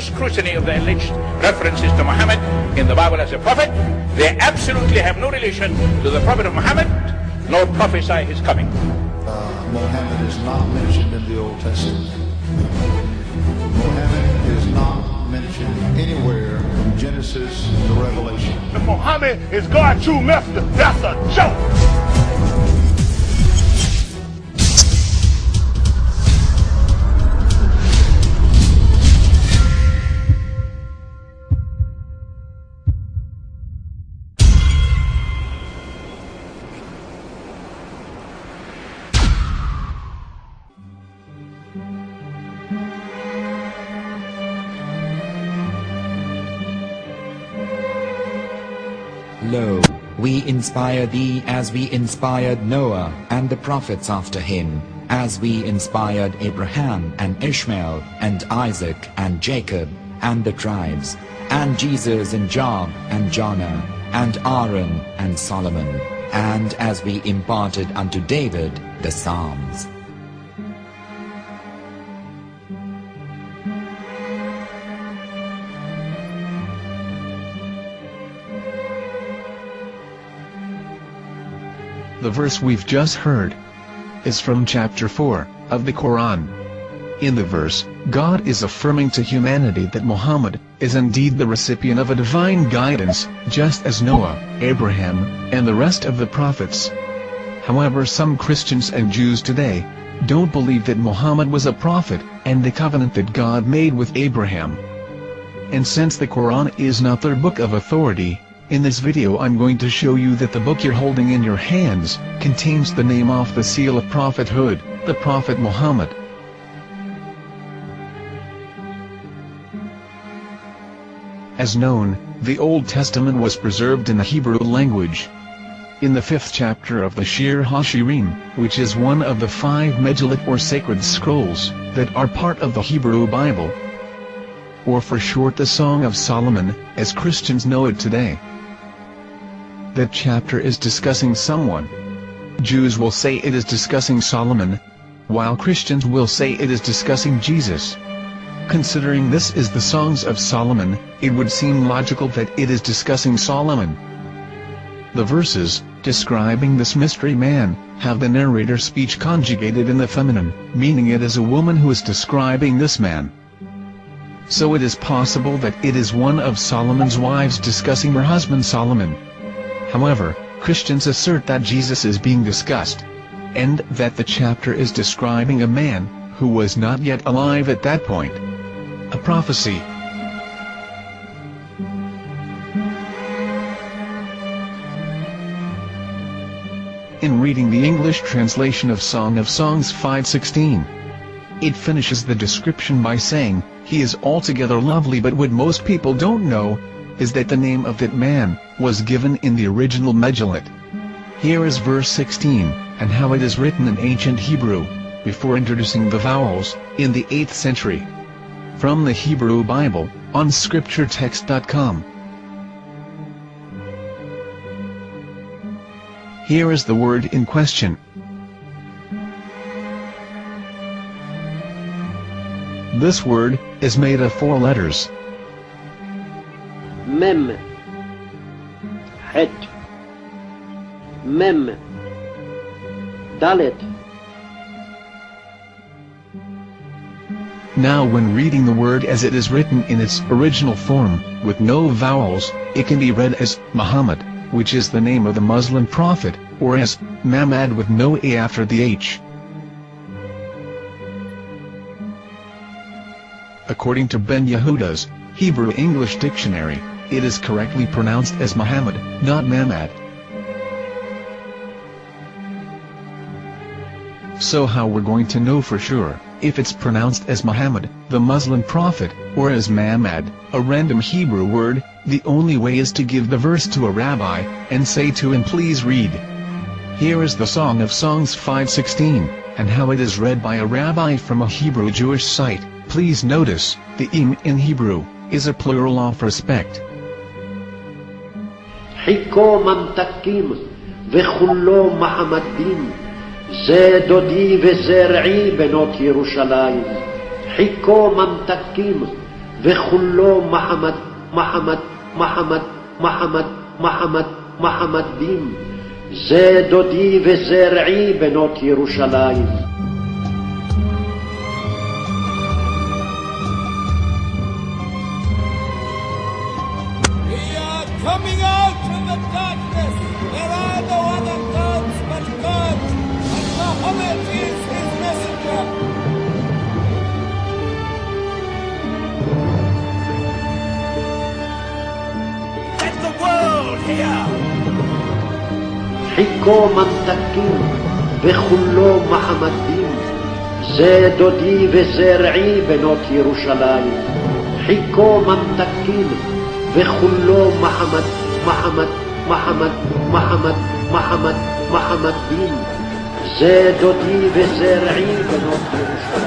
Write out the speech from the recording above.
scrutiny of the alleged references to Muhammad in the Bible as a prophet, they absolutely have no relation to the Prophet of Muhammad, nor prophesy his coming. Muhammad is not mentioned in the Old Testament. Muhammad is not mentioned anywhere from Genesis to Revelation. Muhammad is God's true messenger. That's a joke. Lo, we inspire thee as we inspired Noah and the prophets after him, as we inspired Abraham and Ishmael and Isaac and Jacob and the tribes, and Jesus and Job and Jonah and Aaron and Solomon, and as we imparted unto David the Psalms. The verse we've just heard is from chapter 4 of the Quran. In the verse, God is affirming to humanity that Muhammad is indeed the recipient of a divine guidance, just as Noah, Abraham, and the rest of the prophets. However, some Christians and Jews today don't believe that Muhammad was a prophet and the covenant that God made with Abraham. And since the Quran is not their book of authority, in this video I'm going to show you that the book you're holding in your hands contains the name off the seal of prophethood, the Prophet Muhammad. As known, the Old Testament was preserved in the Hebrew language. In the 5th chapter of the Shir HaShirim, which is one of the 5 Megillat or sacred scrolls that are part of the Hebrew Bible, or for short the Song of Solomon, as Christians know it today. That chapter is discussing someone. Jews will say it is discussing Solomon, while Christians will say it is discussing Jesus. Considering this is the Songs of Solomon, it would seem logical that it is discussing Solomon. The verses, describing this mystery man, have the narrator's speech conjugated in the feminine, meaning it is a woman who is describing this man. So it is possible that it is one of Solomon's wives discussing her husband Solomon. However, Christians assert that Jesus is being discussed, and that the chapter is describing a man who was not yet alive at that point. A prophecy. In reading the English translation of Song of Songs 5:16, it finishes the description by saying, "He is altogether lovely," but what most people don't know is that the name of that man was given in the original Megillat. Here is verse 16, and how it is written in ancient Hebrew, before introducing the vowels, in the 8th century. From the Hebrew Bible, on scripturetext.com. Here is the word in question. This word is made of 4 letters. Mem, Het, Mem, Dalet. Now when reading the word as it is written in its original form, with no vowels, it can be read as Muhammad, which is the name of the Muslim prophet, or as Mamad with no A after the H. According to Ben Yehuda's Hebrew English Dictionary, it is correctly pronounced as Muhammad, not Mamad. So how we're going to know for sure if it's pronounced as Muhammad, the Muslim prophet, or as Mamad, a random Hebrew word? The only way is to give the verse to a rabbi, and say to him, "Please read." Here is the Song of Songs 5:16, and how it is read by a rabbi from a Hebrew Jewish site. Please notice, the im in Hebrew is a plural of respect. חיכו ממתקים וכולו מעמדים, זה דודי וזרעי בנות ירושלים. חיכו ממתקים וכולו מחמד, מחמד, מחמד, מחמד, מחמד, מחמדים. זה דודי וזה רעי בנות ירושלים. Coming out from the darkness, there are no other gods but God, and Muhammad is his messenger. Let the world hear. חיכו ממתקים וכולו מחמדים, זה דודי וזה רעי בנות ירושלים. חיכו ממתקים וכולו מחמד, מחמד, מחמד, מחמד, מחמד, מחמדים, זה דודי וזה רעי בנות ירושלים.